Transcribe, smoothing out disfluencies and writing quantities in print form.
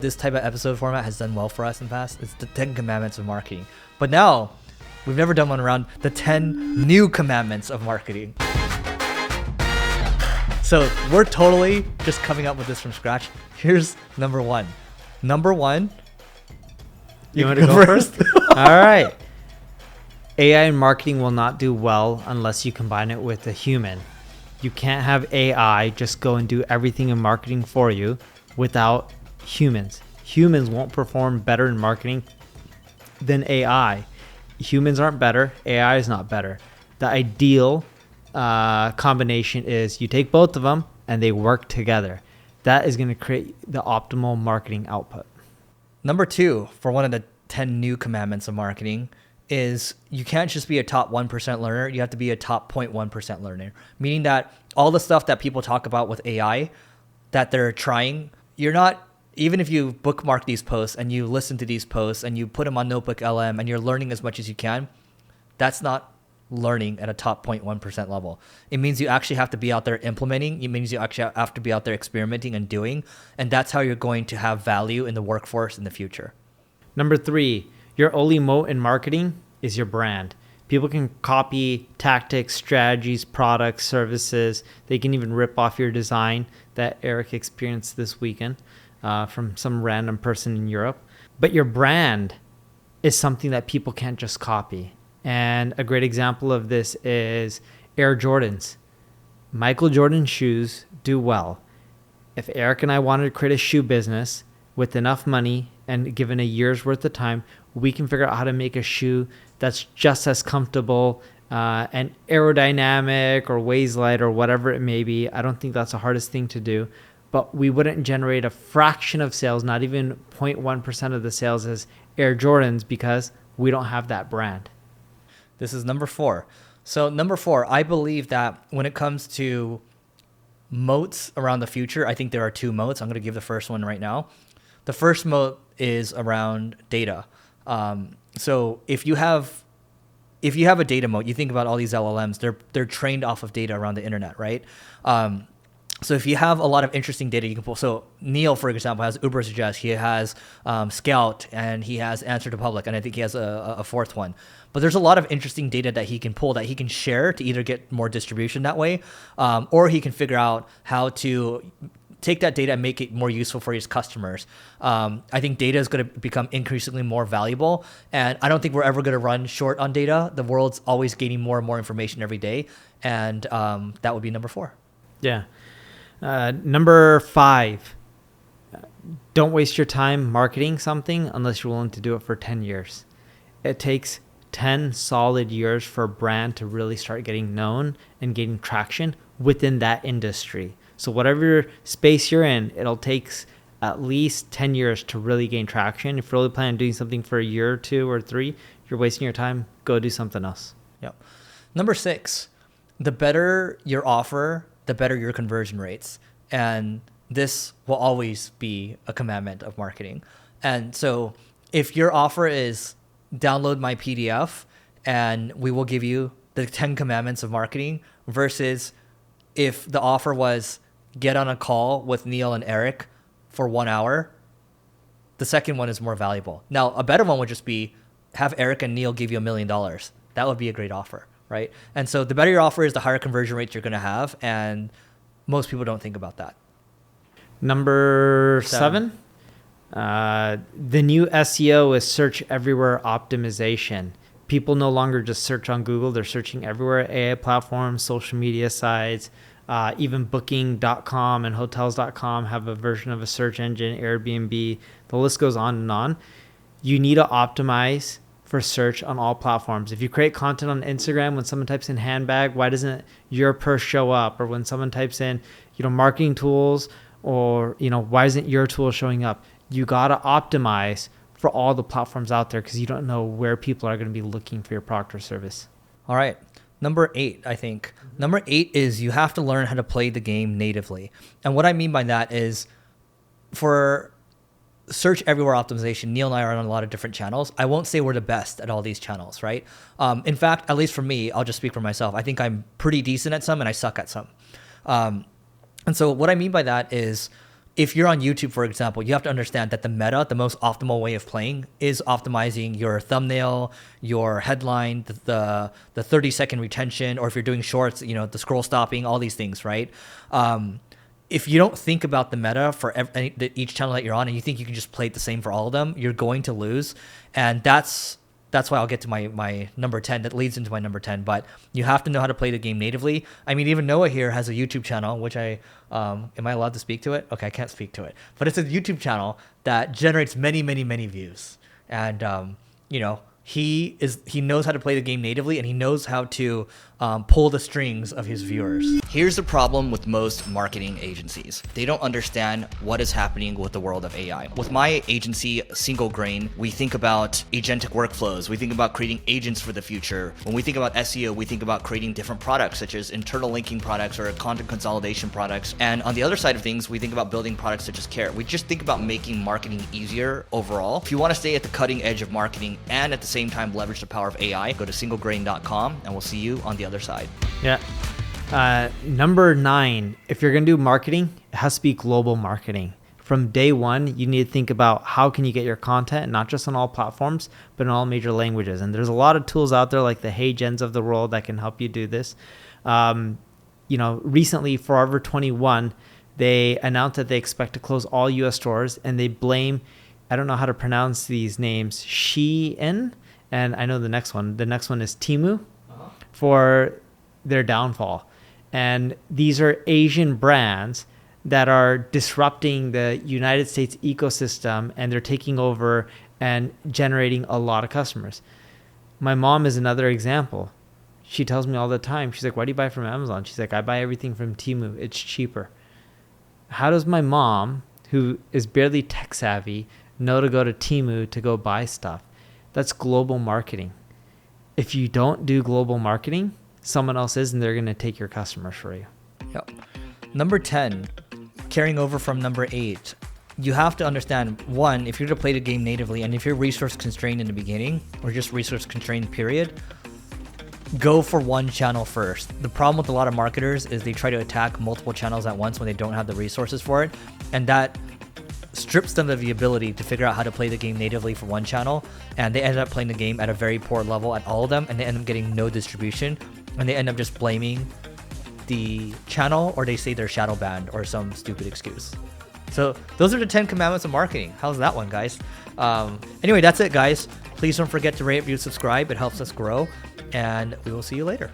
This type of episode format has done well for us in the past. It's the 10 commandments of marketing. But now, we've never done one around the 10 new commandments of marketing. So we're totally just coming up with this from scratch. Here's number one. Number one. You want to go first? All right. AI in marketing will not do well unless you combine it with a human. You can't have AI just go and do everything in marketing for you without humans. Humans won't perform better in marketing than AI. Humans aren't better. AI is not better. The ideal combination is you take both of them and they work together. That is going to create the optimal marketing output. Number two, for one of the 10 new commandments of marketing, is you can't just be a top 1% learner. You have to be a top 0.1% learner, meaning that all the stuff that people talk about with AI that they're trying, you're not, even if you bookmark these posts and you listen to these posts and you put them on Notebook LM and you're learning as much as you can, that's not learning at a top 0.1% level. It means you actually have to be out there implementing. It means you actually have to be out there experimenting and doing. And that's how you're going to have value in the workforce in the future. Number three, your only moat in marketing is your brand. People can copy tactics, strategies, products, services. They can even rip off your design that Eric experienced this weekend from some random person in Europe. But your brand is something that people can't just copy. And a great example of this is Air Jordans. Michael Jordan shoes do well. If Eric and I wanted to create a shoe business with enough money and given a year's worth of time, we can figure out how to make a shoe that's just as comfortable and aerodynamic or weighs light or whatever it may be. I don't think that's the hardest thing to do, but we wouldn't generate a fraction of sales, not even 0.1% of the sales as Air Jordans, because we don't have that brand. This is number four. So number four, I believe that when it comes to moats around the future, I think there are two moats. I'm going to give the first one right now. The first moat is around data. So if you have a data moat, you think about all these LLMs, they're trained off of data around the internet, right? So if you have a lot of interesting data, you can pull. So Neil, for example, has Uber Suggest. He has Scout, and he has Answer to Public, and I think he has a fourth one. But there's a lot of interesting data that he can pull that he can share to either get more distribution that way, or he can figure out how to take that data and make it more useful for his customers. I think data is going to become increasingly more valuable, and I don't think we're ever going to run short on data. The world's always gaining more and more information every day, and that would be number four. Yeah. Number five, don't waste your time marketing something unless you're willing to do it for 10 years. It takes 10 solid years for a brand to really start getting known and getting traction within that industry. So whatever space you're in, it'll take at least 10 years to really gain traction. If you're really planning on doing something for a year or two or three, you're wasting your time. Go do something else. Yep. Number six, the better your offer, the better your conversion rates. And this will always be a commandment of marketing. And so if your offer is download my PDF and we will give you the 10 commandments of marketing, versus if the offer was get on a call with Neil and Eric for 1 hour, the second one is more valuable. Now, a better one would just be have Eric and Neil give you $1 million. That would be a great offer, right? And so the better your offer is, the higher conversion rates you're going to have. And most people don't think about that. Number seven. The new SEO is search everywhere optimization. People no longer just search on Google. They're searching everywhere. AI platforms, social media sites, even booking.com and hotels.com have a version of a search engine, Airbnb. The list goes on and on. You need to optimize for search on all platforms. If you create content on Instagram, when someone types in handbag, why doesn't your purse show up? Or when someone types in, marketing tools, or, why isn't your tool showing up? You got to optimize for all the platforms out there because you don't know where people are going to be looking for your product or service. All right. Number eight, I think. Number eight is you have to learn how to play the game natively. And what I mean by that is, for search everywhere optimization, Neil and I are on a lot of different channels. I won't say we're the best at all these channels, right? In fact, at least for me, I'll just speak for myself. I think I'm pretty decent at some and I suck at some. And so what I mean by that is, if you're on YouTube, for example, you have to understand that the meta, the most optimal way of playing, is optimizing your thumbnail, your headline, the 30-second retention, or if you're doing shorts, the scroll stopping, all these things, right? If you don't think about the meta for each channel that you're on, and you think you can just play it the same for all of them, you're going to lose. And that's why I'll get to my number 10. That leads into my number 10. But you have to know how to play the game natively. I mean, even Noah here has a YouTube channel, which am I allowed to speak to it? Okay, I can't speak to it. But it's a YouTube channel that generates many, many, many views. And, he knows how to play the game natively, and he knows how to pull the strings of his viewers. Here's the problem with most marketing agencies. They don't understand what is happening with the world of AI. With my agency, Single Grain, we think about agentic workflows. We think about creating agents for the future. When we think about SEO, we think about creating different products, such as internal linking products or content consolidation products. And on the other side of things, we think about building products such as Care. We just think about making marketing easier overall. If you want to stay at the cutting edge of marketing and at the same time leverage the power of AI, go to singlegrain.com, and we'll see you on the other side. Yeah. Number 9, if you're going to do marketing, it has to be global marketing. From day one, you need to think about how can you get your content, not just on all platforms, but in all major languages. And there's a lot of tools out there like the HeyGens of the world that can help you do this. Recently, Forever 21, they announced that they expect to close all U.S. stores, and they blame, I don't know how to pronounce these names, Shein, and I know the next one. The next one is Temu, for their downfall. And these are Asian brands that are disrupting the United States ecosystem, and they're taking over and generating a lot of customers. My mom is another example. She tells me all the time, she's like, why do you buy from Amazon? She's like, I buy everything from Temu. It's cheaper. How does my mom, who is barely tech savvy, know to go to Temu to go buy stuff? That's global marketing. If you don't do global marketing, someone else is, and they're going to take your customers for you. Yep. Number 10, carrying over from number 8, you have to understand, one, if you're to play the game natively, and if you're resource constrained in the beginning, or just resource constrained period, go for one channel first. The problem with a lot of marketers is they try to attack multiple channels at once when they don't have the resources for it, and that strips them of the ability to figure out how to play the game natively for one channel, and they end up playing the game at a very poor level at all of them, and they end up getting no distribution, and they end up just blaming the channel, or they say they're shadow banned or some stupid excuse. So those are the 10 commandments of marketing. How's that one, guys? Anyway, that's it, guys. Please don't forget to rate, review, subscribe. It helps us grow, and we will see you later.